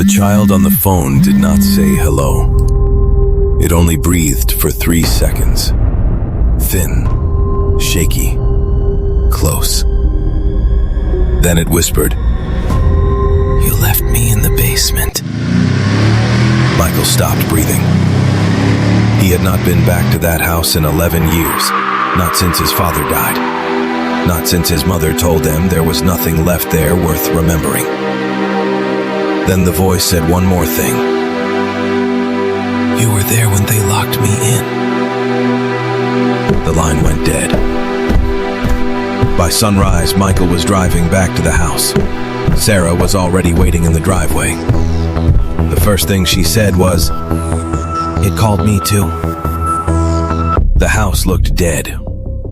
The child on the phone did not say hello. It only breathed for 3 seconds. Thin, shaky, close. Then it whispered, "You left me in the basement." Michael stopped breathing. He had not been back to that house in 11 years, not since his father died, not since his mother told them there was nothing left there worth remembering. Then the voice said one more thing. "You were there when they locked me in." The line went dead. By sunrise, Michael was driving back to the house. Sarah was already waiting in the driveway. The first thing she said was, "It called me too." The house looked dead.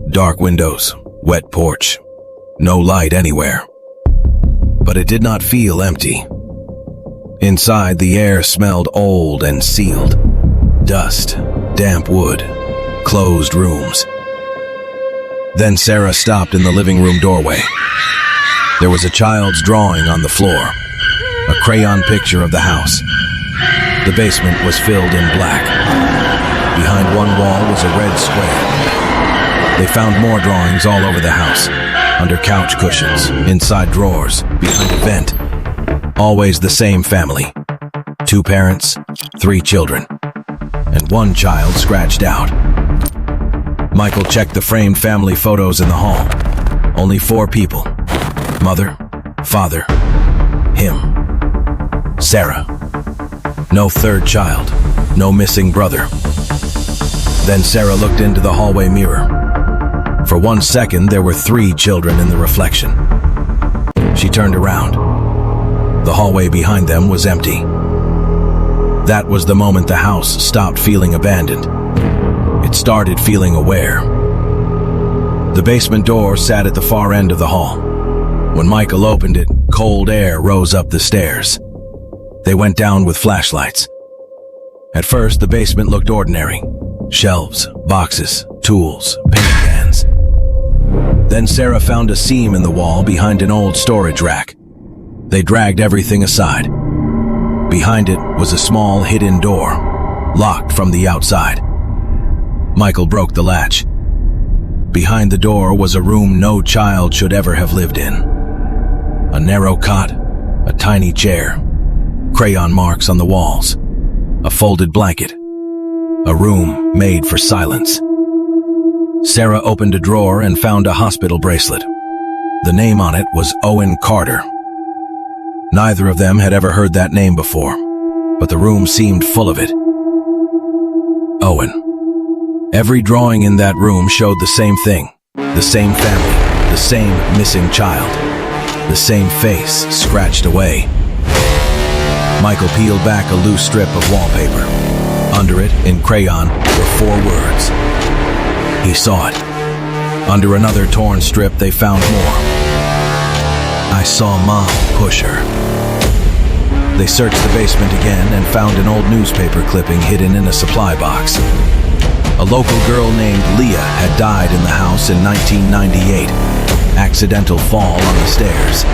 Dark windows, wet porch, no light anywhere. But it did not feel empty. Inside, the air smelled old and sealed. Dust, damp wood, closed rooms. Then Sarah stopped in the living room doorway. There was a child's drawing on the floor, a crayon picture of the house. The basement was filled in black. Behind one wall was a red square. They found more drawings all over the house, under couch cushions, inside drawers, behind a vent. Always the same family. 2 parents, 3 children, and 1 child scratched out. Michael checked the framed family photos in the hall. Only 4 people. Mother, father, him, Sarah. No 3rd child, no missing brother. Then Sarah looked into the hallway mirror. For 1 second, there were 3 children in the reflection. She turned around. The hallway behind them was empty. That was the moment the house stopped feeling abandoned. It started feeling aware. The basement door sat at the far end of the hall. When Michael opened it, cold air rose up the stairs. They went down with flashlights. At first, the basement looked ordinary. Shelves, boxes, tools, paint cans. Then Sarah found a seam in the wall behind an old storage rack. They dragged everything aside. Behind it was a small hidden door, locked from the outside. Michael broke the latch. Behind the door was a room no child should ever have lived in. A narrow cot, a tiny chair, crayon marks on the walls, a folded blanket, a room made for silence. Sarah opened a drawer and found a hospital bracelet. The name on it was Owen Carter. Neither of them had ever heard that name before, but the room seemed full of it. Owen. Every drawing in that room showed the same thing, the same family, the same missing child, the same face scratched away. Michael peeled back a loose strip of wallpaper. Under it, in crayon, were 4 words. He saw it. Under another torn strip, they found more. "I saw Mom push her." They searched the basement again and found an old newspaper clipping hidden in a supply box. A local girl named Leah had died in the house in 1998. Accidental fall on the stairs.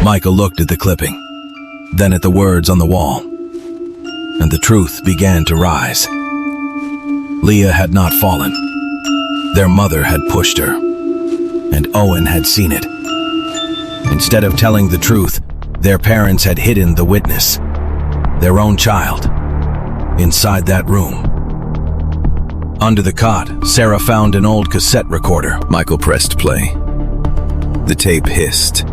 Michael looked at the clipping, then at the words on the wall, and the truth began to rise. Leah had not fallen. Their mother had pushed her, and Owen had seen it. Instead of telling the truth, their parents had hidden the witness, their own child, inside that room. Under the cot, Sarah found an old cassette recorder. Michael pressed play. The tape hissed.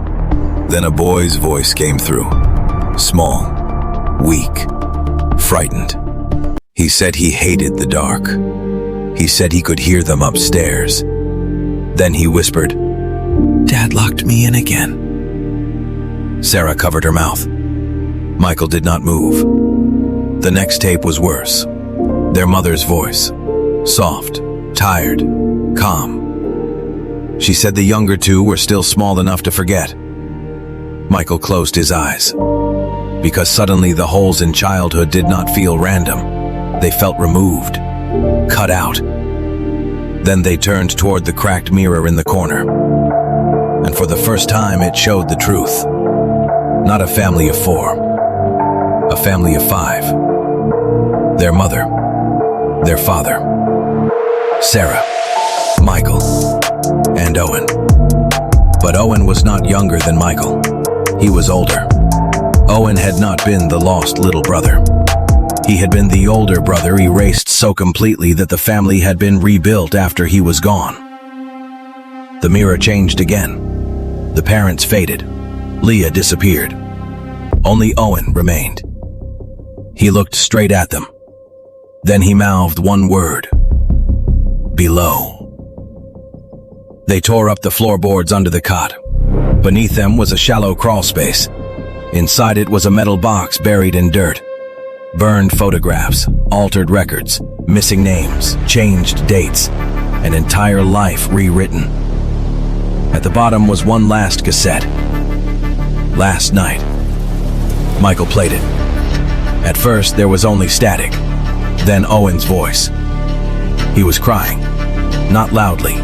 Then a boy's voice came through. Small, weak, frightened. He said he hated the dark. He said he could hear them upstairs. Then he whispered, "Dad locked me in again." Sarah covered her mouth. Michael did not move. The next tape was worse. Their mother's voice. Soft, tired, calm. She said the younger 2 were still small enough to forget. Michael closed his eyes. Because suddenly the holes in childhood did not feel random. They felt removed, cut out. Then they turned toward the cracked mirror in the corner. And for the first time, it showed the truth. Not a family of 4, family of 5. Their mother, their father, Sarah, Michael, and Owen. But Owen was not younger than Michael. He was older. Owen had not been the lost little brother. He had been the older brother erased so completely that the family had been rebuilt after he was gone. The mirror changed again. The parents faded. Leah disappeared. Only Owen remained. He looked straight at them. Then he mouthed one word. Below. They tore up the floorboards under the cot. Beneath them was a shallow crawl space. Inside it was a metal box buried in dirt. Burned photographs, altered records, missing names, changed dates, an entire life rewritten. At the bottom was one last cassette. Last Night. Michael played it. At first there was only static, then Owen's voice. He was crying, not loudly.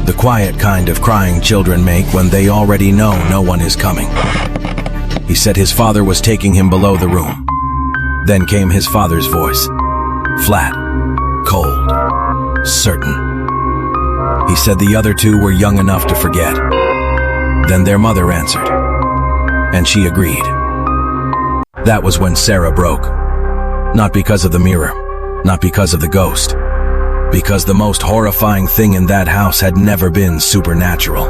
The quiet kind of crying children make when they already know no one is coming. He said his father was taking him below the room. Then came his father's voice. Flat, cold, certain. He said the other two were young enough to forget. Then their mother answered, and she agreed. That was when Sarah broke. Not because of the mirror, not because of the ghost, because the most horrifying thing in that house had never been supernatural.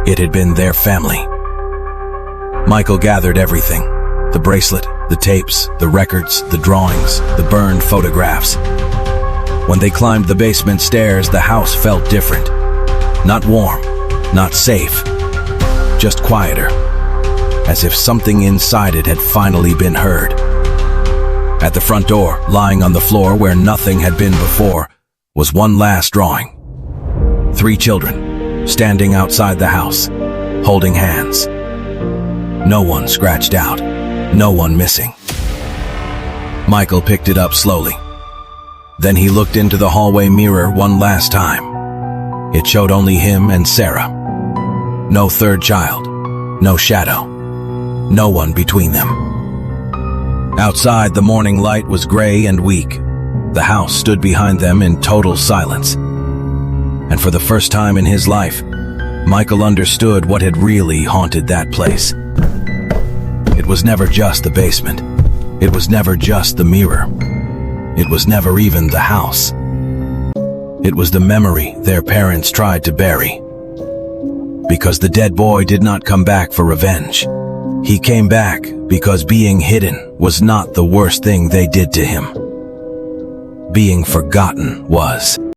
It had been their family. Michael gathered everything, the bracelet, the tapes, the records, the drawings, the burned photographs. When they climbed the basement stairs, the house felt different. Not warm, not safe, just quieter, as if something inside it had finally been heard. At the front door, lying on the floor where nothing had been before, was one last drawing. 3 children, standing outside the house, holding hands. No one scratched out, no one missing. Michael picked it up slowly. Then he looked into the hallway mirror one last time. It showed only him and Sarah. No third child, no shadow, no one between them. Outside, the morning light was gray and weak. The house stood behind them in total silence. And for the first time in his life, Michael understood what had really haunted that place. It was never just the basement. It was never just the mirror. It was never even the house. It was the memory their parents tried to bury. Because the dead boy did not come back for revenge. He came back because being hidden was not the worst thing they did to him. Being forgotten was.